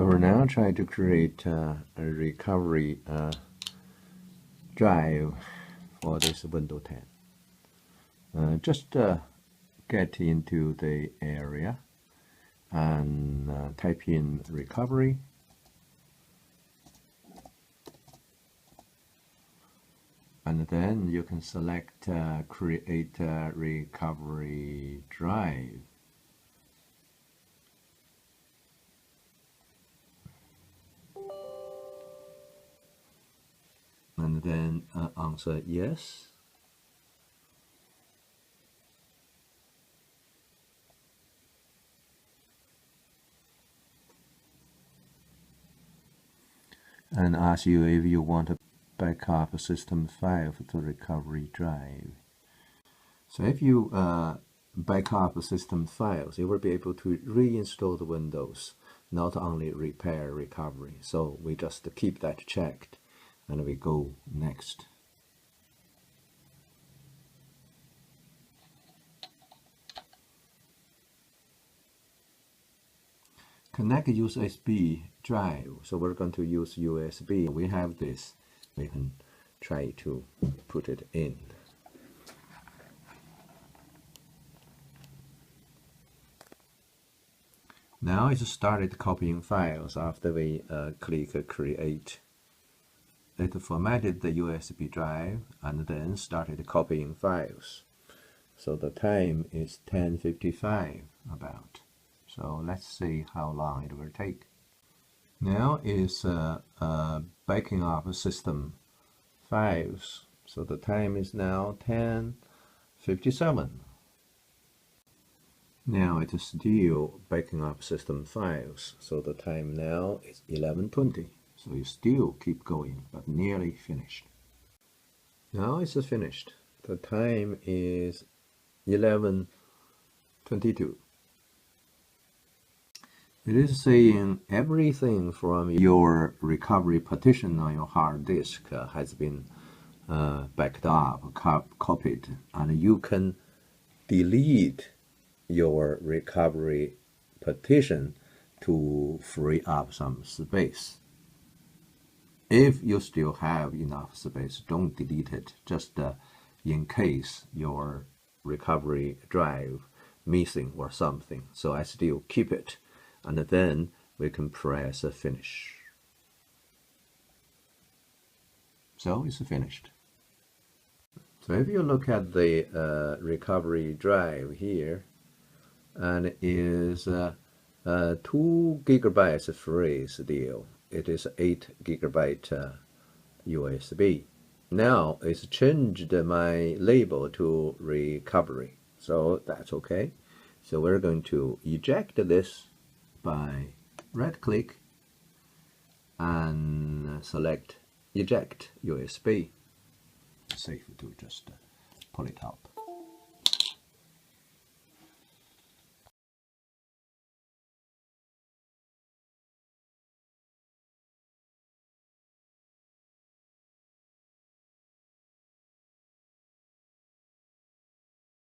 We will now try to create a recovery drive for this Windows 10. Just get into the area and type in recovery. And then you can select create a recovery drive. And then answer yes. And ask you if you want to back up a system file for the recovery drive. So if you back up the system files, you will be able to reinstall the Windows, not only repair recovery. So we just keep that checked and we go next. Connect USB drive. So we're going to use USB. We have this. We can try to put it in. Now it started copying files after we click create. It formatted the USB drive and then started copying files. So the time is 10:55 about. So let's see how long it will take. Now is backing up system files. So the time is now 10:57. Now it is still backing up system files. So the time now is 11:20. So you still keep going, but nearly finished. Now it's finished. The time is 11:22. It is saying everything from your recovery partition on your hard disk has been backed up, copied, and you can delete your recovery partition to free up some space. If you still have enough space, don't delete it, just in case your recovery drive missing or something. So I still keep it, and then we can press finish. So it's finished. So if you look at the recovery drive here, and it is 2 GB free still. It is 8 GB USB. Now it's changed my label to recovery, so that's okay. So we're going to eject this by right-click and select eject USB. Safe to just pull it out.